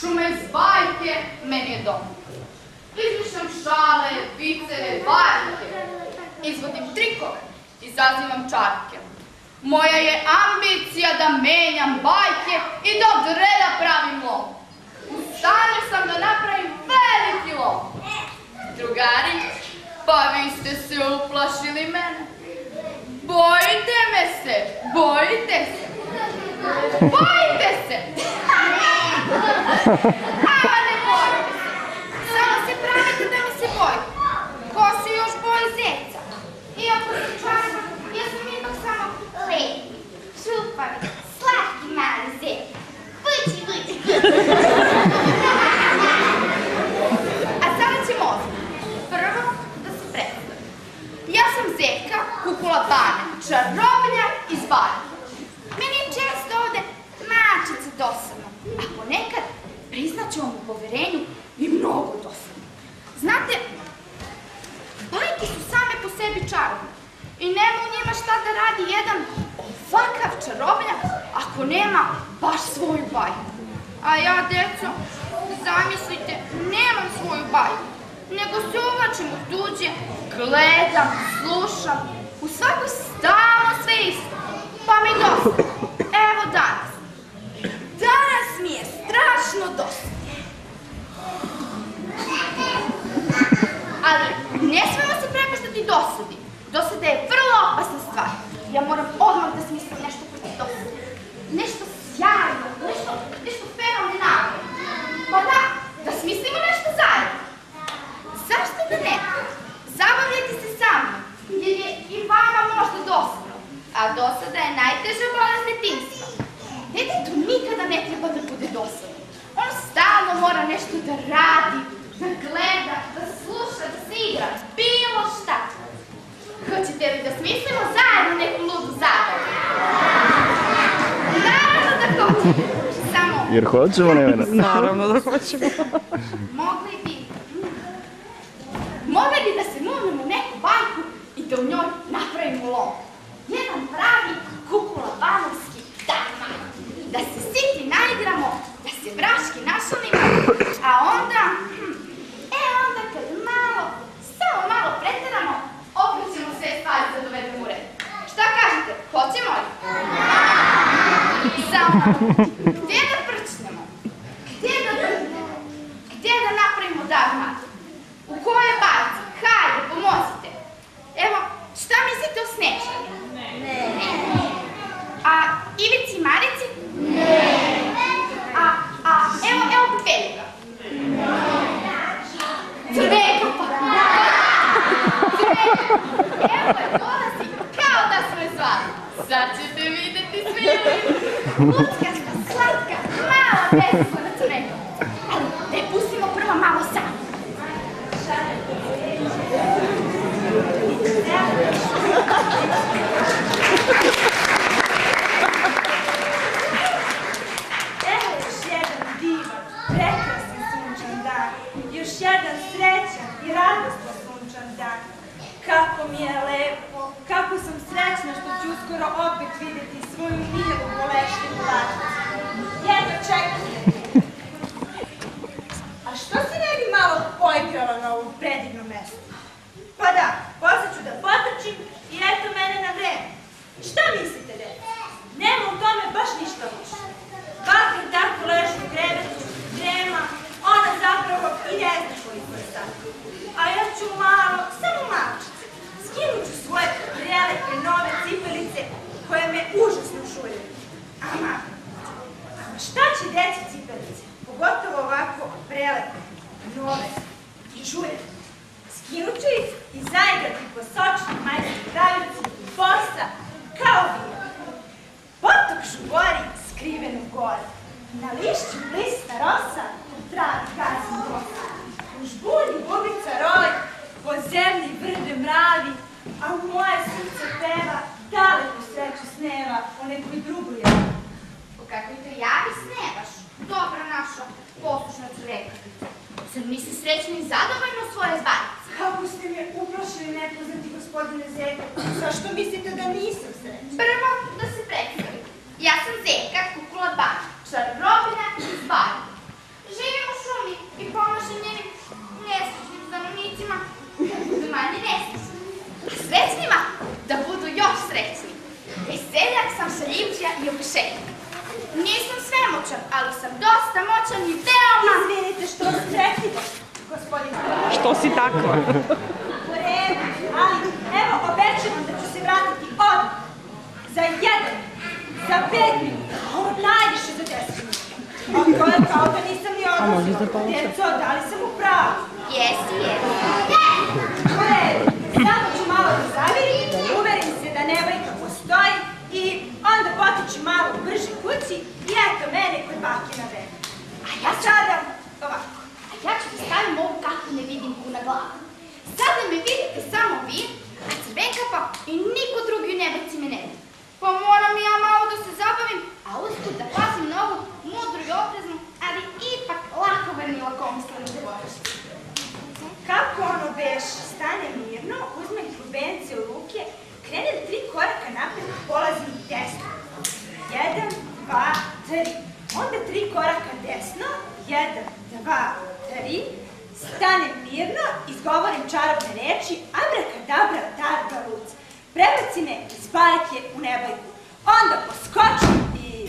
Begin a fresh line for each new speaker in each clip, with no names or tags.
Šuma iz bajke meni je dom. Izmišljam šale, viceve, bajke. Izvodim trikove, izazivam čarke. Moja je ambicija da menjam bajke i da od reda pravim lom. U stanju sam da napravim veliki lom. Drugari, pa vi ste se uplašili mene. Bojite me se, bojite se. Bojite se! Ama ne bojite se. Samo se pravite da mi se bojite. Ko se još boji zeca? Iako se čarba, ja sam ipak samo lepi, šupavi, slatki mali zec. Vuči, vuči. A sada ćemo ozbiljno. Prvo da se predstavim. Ja sam Zeka Kukula Bane, čarobnja iz Bane. Meni je često ovde mačica dosadno, a ponekad, priznaću vam u poverenju, i mnogo dosadno. Znate, bajke su same po sebi čarobne i nema u njima šta da radi jedan ovakav čarobnjak ako nema baš svoju bajku. A ja, deco, zamislite, nemam svoju bajku, nego se uvlačim u tuđe, gledam, slušam, u svakoj stalno sve isto. Pa mi dosta. Evo danas. Danas mi je strašno dosta. Ali ne smemo se prepuštati dosadi. Dosada je vrlo opasna stvar. Ja moram odmah da smislim nešto protiv dosade. Nešto sjajno, nešto fenomenalno. Pa da smislimo nešto zajedno. Zašto da ne? Zabavljajte se sa mnom, jer je i vama možda dosadno. A dosada je najteža bolest detinjstva. Detetu nikada ne treba da bude dosadno. On stalno mora nešto da radi, da gleda, da sluša, da se igra, bilo šta. Hoćete li da smislimo zajedno neku ludu zabavu? Naravno da hoćete. Samo...
Jer hoćemo, Nevena?
Naravno da hoćemo.
Mogli bi da se munemo neku bajku i da u njoj napravimo lom. Jedan pravi Kukula Banovski dan. Da se siti naigramo, da se vraški našalimo, a onda, onda kad samo malo preteramo, opet ćemo sve stvari da dovedemo u red. Šta kažete, hoćemo li? Samo, gdje da prčnemo? Gdje da drgnemo? Gdje da napravimo dagmat? U kojoj bajci? Hajde, pomozite. Evo, šta mislite o Snežani? Ne. A Ivici i Marici? Ne. Evo Velika? Crvenka pa? Crvenka. Evo je dolazi, kao da smo je zvali. Sad ćete videti svi. Luckačka, slatka, malo besla na Crvenka. Ali da je pustimo prvo malo sam.
Evo još jedan divan, prekrasan sunčan dan, još jedan srećan i radostan sunčan dan. Kako mi je lepo, kako sam srećna što ću uskoro opet videti svoju milu bolešćenu bačicu. Jedno čekam. A što se ne bi malo poigrala na ovom predivnom mestu? Pa da, posle ću da potrčim i eto mene na vreme. Šta mislite, dete? Nema u tome baš ništa loše. Bakar tako leži u krevetu, drema, ona zapravo i ne zna koliko je sad. A ja ću malo, samo malčice, skinut ću svoje prelepe nove cipelice koje me užasno šuljaju. Ama šta će deci cipelice? Pogotovo ovako prelepe, nove i čujete. Skinut ću ih i zaigrati po sočnoj majskoj travici bosa kao vija. Potok žubori skriven u gori. Na lišću blista rosa, u travi gazi rosa. U žbulji bubica roj, po zemlji vrde mravi, a u moje srce peva daleku sreću sneva o nekoj drugoj javi.
Po kakvoj to javi snevaš, dobra naša poslušna Crvenka. Zar nisi srećna i zadovoljna u svoje bajci?
Kako ste me uplašili nepoznati gospodine Zeka? Zašto mislite da nisam srećna?
Prvo da se predstavim. Ja sam Zeka Kukula Bane, čarobnja iz Bane. srećnicima da budu manje nesrećni, a srećnima da budu još srećni. Veseljak sam, šaljivčija i opušenjak. Nisam svemoćan, ali sam dosta moćan i veoma...
Izvinite što vas prekidam, gospodin.
Što si takva?
U redu, ali evo obećavam da ću se vratiti odmah. Za 1, za 5 minuta, ovo najviše za 10 minuta. A to je kao da nisam ni odlazila. Djeco, da li sam u pravu?
Jesi.
U redu, samo ću malo da zavirim, uverim se da Nebojka postoji i onda potiču malo u brži kući i eto mene kod bake na vreme. A sada ovako.
A ja ću da stavim ovu kakvu nevidimku na glavu. Sada me vidite samo vi, a Crvenka pa i niko drugi u Nebojci me ne vidi. Pa moram ja malo da se zabavim, a usput da pazim na ovu mudru i opreznu, ali ipak lakovernu i lakomislenu devojčicu.
Kako ono beše, stane mirno, uzme ljubence u ruke, krene 3 koraka napred, polazi desno. 1, 2, 3. Onda 3 koraka desno, 1, 2, 3. Stane mirno, izgovorim čarobne reči, abrakadabra, targa, ruc. Prebaci me iz bajke u Nebojku. Onda poskočim i...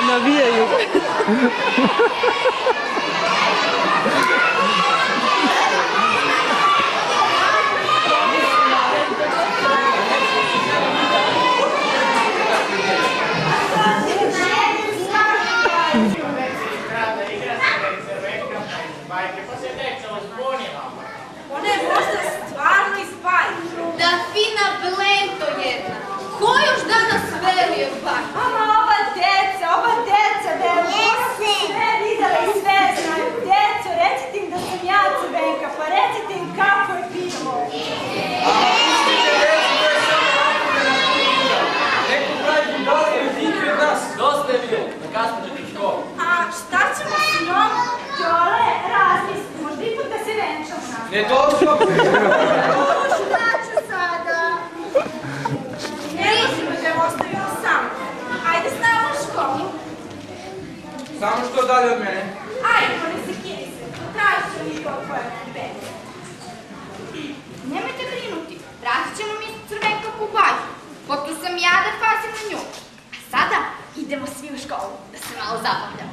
Navijaju.
Ona je možda stvarno iz bajke.
Da fina blento jedna. Ko još danas veruje u bajku?
Ama ova deca, sve videla i sve znaju. Deco, recite im da sam ja Crvenka, pa recite im kako je bilo.
Pustite decu, to je samo napravljena priča. Neko pravi budale i vike od nas. Dosta je bilo, da kaspođete u školu.
A šta ćemo s njom? Đole, razmisli, možda ipak da se venčamo na.
Ne dođu.
Šta ću sada? Ne možemo da je ostavimo sam. Ajde s nama u školu.
Samo što dalje od mene.
Ajde, ne se kini se. Tražit ćemo mi to tvoje bebe.
Nemojte brinuti, vratit ćemo mi Crvenka po bajku. Pa tu sam ja da pazim na nju. A sada idemo svi u školu, da se malo zabavljamo.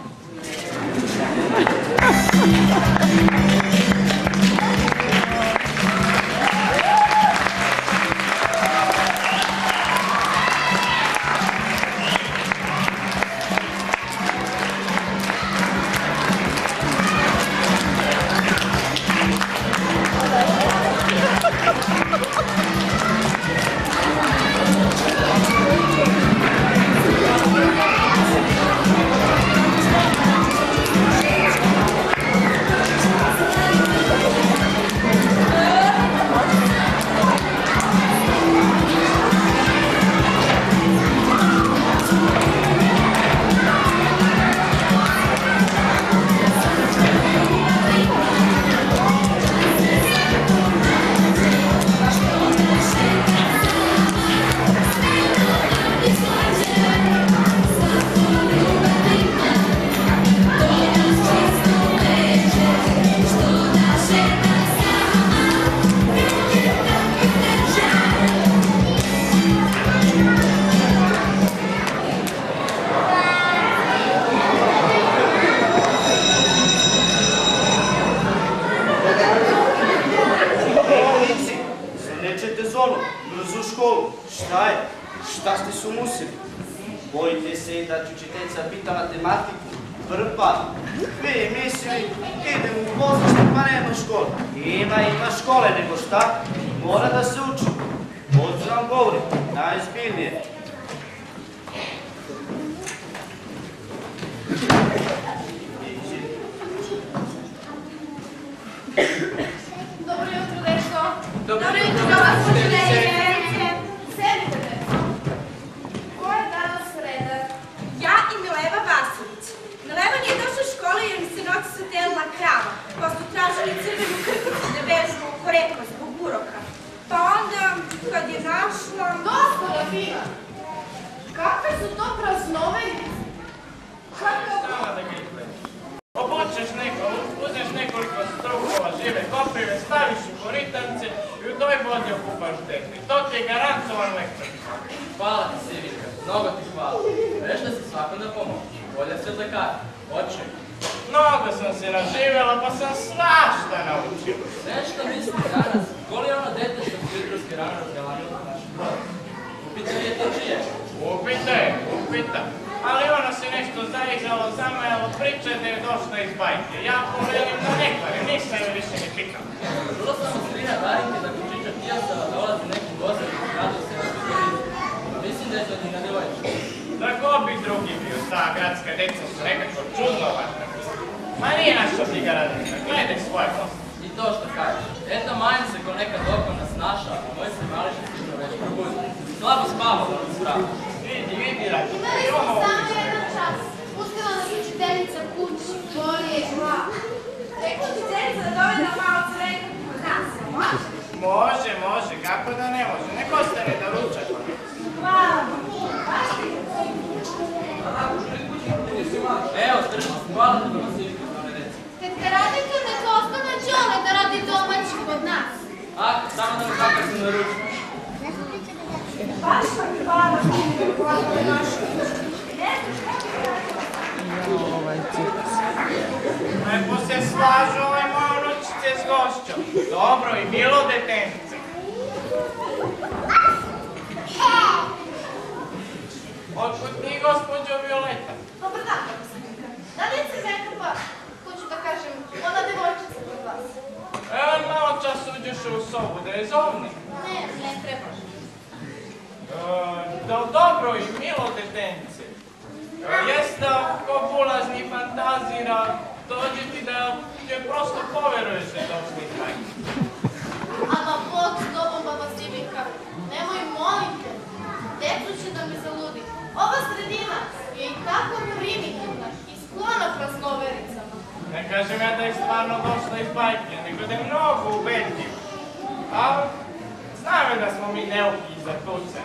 šta ste se umusili? Bojite se da ću učiteljica pita matematiku. Vrpa, vi mislili, idem u pozorište pa nema škole. Ima škole, nego šta? Mora da se uči. Ocu vam govorim, najzbiljnije.
Dobro jutro, dečko.
Dobro
jutro, vas učiteljice. Sedite, dečko. Ko je danas redar?
Ja i Mileva Vasović. Mileva nije došla u školu jer mi se noći sutelila krava, pa su tražili crvenu krpicu da vežu koreko zbog uroka. Pa onda, kad je našla...
Dosta, Rafina. Kakve su to praznovenice?
Samo da gledaj. Obučeš uzmeš nekoliko strukova žive koprive, staviš u koritance i u toj vodi okupaš deku. I to ti je garantovan lektor.
Hvala ti, Sivinka, mnogo ti hvala. Veš da si svakom da pomoći. Bolje se od lekara. Oče.
Mnogo sam se razživjela pa sam svašta naučio.
Nešto mislim danas, koli je ono dete što ti jutrovski rano razgalanilo na našem brodu? Upita je to čije?
Upita. Ali ono se nešto zaizalo, zamajalo, priča da je došla iz bajke. Ja povelim da ne kvarim, nisam joj više ni pikao.
Čulo sam od strina Darinke da kod Čiča Tijasava dolazi neki gozar i rado se razgovoriti. Mislim da je to Nina Djevojčica.
Da ko bi drugi bio, ta gradska deca su nekako čudnovatna. Ma nije naša tiga radnika, gledaj svoje posle.
I to što kažeš. Eto Majn se ko nekad oko nas naša, a moj se mališa stižno već probudio. Slabo spavao da nas pravi.
Vidi, radi.
Imali smo samo jedan čas. Pustila nas učiteljica kući. Boli je glav.
Rekla učiteljica da doveda malo crvenku kod nas, može?
Može, kako da ne može. Nek ostane da ruča.
Hvala.
Evo, stršno, hvala ti da nas Ivica na reci.
Kad radite, neka ostane Đole da radi domaći kod nas.
Ako, samo da mi kako se naručio.
Baš vam hvala, hvala našu. Ne znaš kako
Lepo se slažu ove moje unučice s gošćom. Dobro i milo detence. Otkud ti, gospođo Violeta?
Dobar dan, profesorka. Da li je Crvenka pa, hoću da kažem, ona devojčica kod vas?
Evo malo čas uđeš u sobu, da je zovni.
Ne trebaš.
Dobro i milo detence. Jeste ko bulazni fantazira, dođe ti da će prosto poveruješ da je došli taj.
Ama Bog s tobom, baba Sivinka. Nemoj, molim te. Decu će da me zaludi. Ova sredina je i tako primitivna i sklona praznovericama.
Ne kažem ja da je stvarno došla iz bajke, nego da je mnogo ubedljiva. A znam je da smo mi neuki za tuce.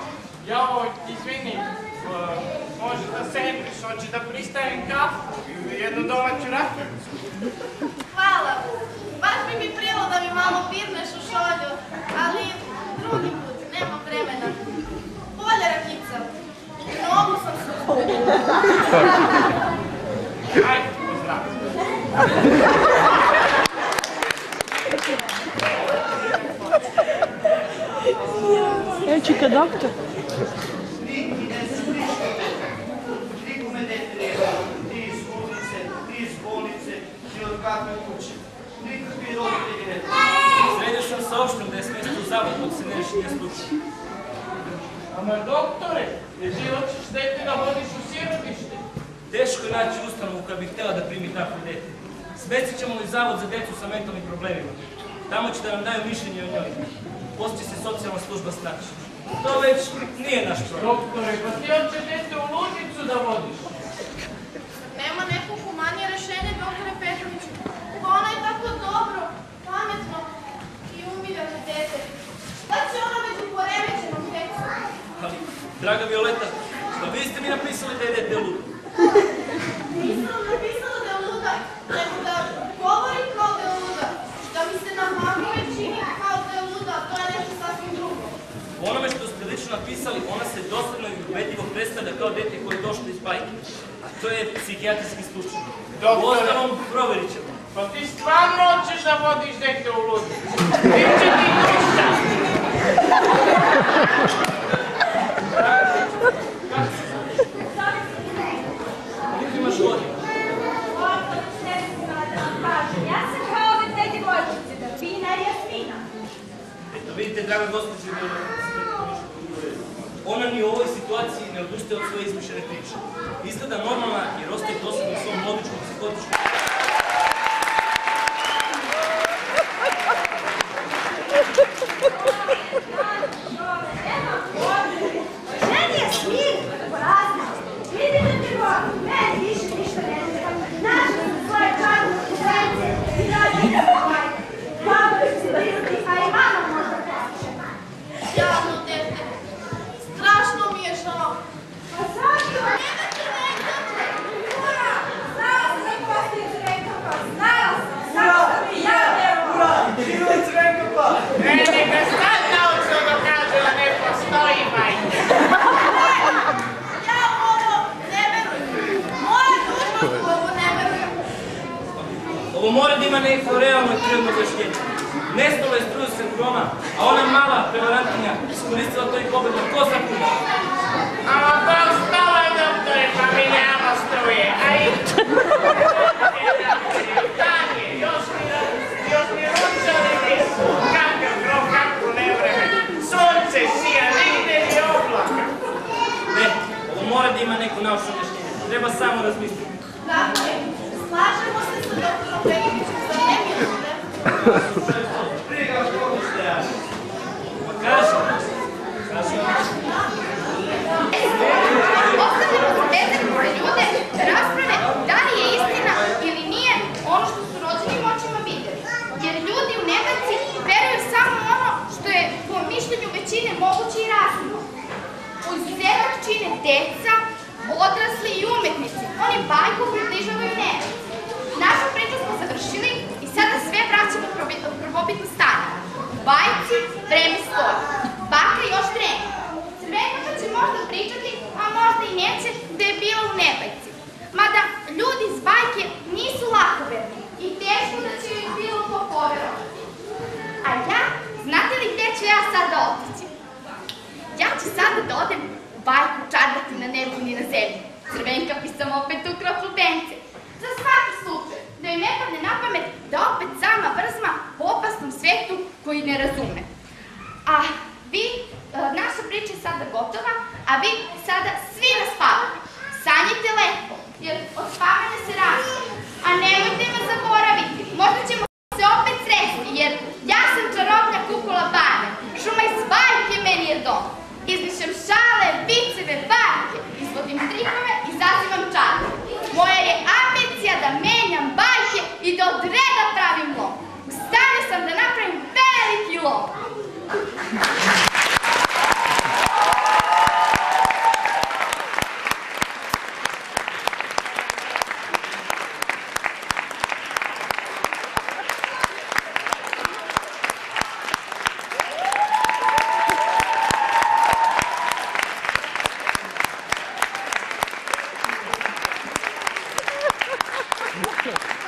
Jao, izvini, može da sedriš, hoće da pristavim kafu ili jednu domaću rakicu.
Hvala. Baš bi prilo da mi malo pirneš u šolju, ali drugi put, nema vremena. Bolje rakica. Mnogo sam se uzbudila.
Ajde, pozdrav.
Čika doktor.
Nikome ne treba, ti iz ulice, ti iz bolnice, ti od kakve kuće. Nikakvi roditelji ne treba.
Sredio sam sa opštom da je smjesto u zavod dok se ne reši nije slučaj.
Ama doktore, jer ti hoćeš dete da vodiš u sirotište?
Teško je naći ustanovu koja bi htjela da primi takvo dete. Smestit ćemo li zavod za decu sa mentalnim problemima. Tamo će da nam daju mišljenje o njoj. Poslije će se socijalna služba snaći. To već nije naš problem.
Doktore, pa ti hoće dete u ludnicu da vodiš?
Nema neko humanije rešenje, doktore Petroviću. Pa ona je tako dobro, pametno i umiljeno dete. Šta će ona među poremećenom tekstu?
Ali, draga Violeta, pa vi ste mi napisali da je dete ludo.
Nisam napisala da je luda, nego da govori kao da je luda. Da mi se na magove čini kao da je luda, to je nešto sasvim drugo.
U onome što ste lično napisali, ona se dosadno i ubedljivo predstavlja kao dete koje je došlo iz bajke. A to je psihijatrijski slučaj. Uostalom, provjerit ćemo.
Pa ti stvarno hoćeš da vodiš dete u ludnicu? Biće ti ništa!
situaciji ne odustaje od svoje izmišljene priče. Izgleda normalna jer ostaje dosadna u svom logičkom, psihotičkom...
Ženi je smir, porazno. Vidite ti vodu, meni više ništa ne treba. Našla sam svoje čarne srence i radite ovaj. Kako se vidjeti, a i mama možda plaće.
Javno dete, strašno mi je žao.
Pa zašto? Nemate nekako. Ura, znala sam da postoji Crvenkapa. Znala sam i ja verujem.
Živjela Crvenkapa!
Neka sad naučno dokaže da ne postoji majke.
Ja u ovo ne verujem. Moja dužnost u ovo ne verujem.
Ovo mora da ima neko realno i prirodno objašnjenje. Nestalo je struju sindroma, a ona mala prevarantkinja iskoristila to i pobedno. Ko sa puno?
Ama Bog stala je doktore, pa mi nema struje. A i... Tanje, još mi ručali nisu. Kakav grov, kako nevreme. Sunce sija, nigde ni oblaka.
Ne, ovo mora da ima neko naučno objašnjenje. Treba samo razmisliti.
Dakle, slažemo se sa doktorom Pekovićem, za ne mislite?
Briga što ste ja.
Pa kaži.
Ostavljamo za bezakne ljude da rasprave da li je istina ili nije ono što su rođenim očima vidjeli. Jer ljudi u nebanci veruju samo ono što je po mišljenju većine moguće i razumno. Uz izuzetak čine deca, odrasli i umetnici. Oni bajku približavaju nebanci. Našu priču smo završili i sada sve vraćamo u prvobitno stanje. U bajci vreme stoji. Baka još dremi. Crvenkapa će možda pričati, a možda i neće, da je bila u nebajci. Mada ljudi iz bajke nisu lakoverni i teško da će joj bilo ko poverovati. A ja, znate li gde ću ja sada otići? Ja ću sada da odem u bajku Čardati na nebu ni na zemlji. Crvenkapi sam opet ukrao klubence. Za svaki slučaj, da joj ne padne na pamet da opet sama vrzma po opasnom svetu koji ne razume. A vi, naša priča je sada gotova, a vi sada svi na spavanje. Sanjite lepo, jer od spavanja se raste. A nemojte me zaboraviti, možda ćemo se opet sresti, jer ja sam čarobnja Kukula Bane. Šuma iz bajke meni je dom. Izmišljam šale, viceve, bajke, izvodim trikove i zazivam čarke. Moja je ambicija da menjam bajke i da od reda pravim lom. U stanju sam da napravim veliki lom.
Okay.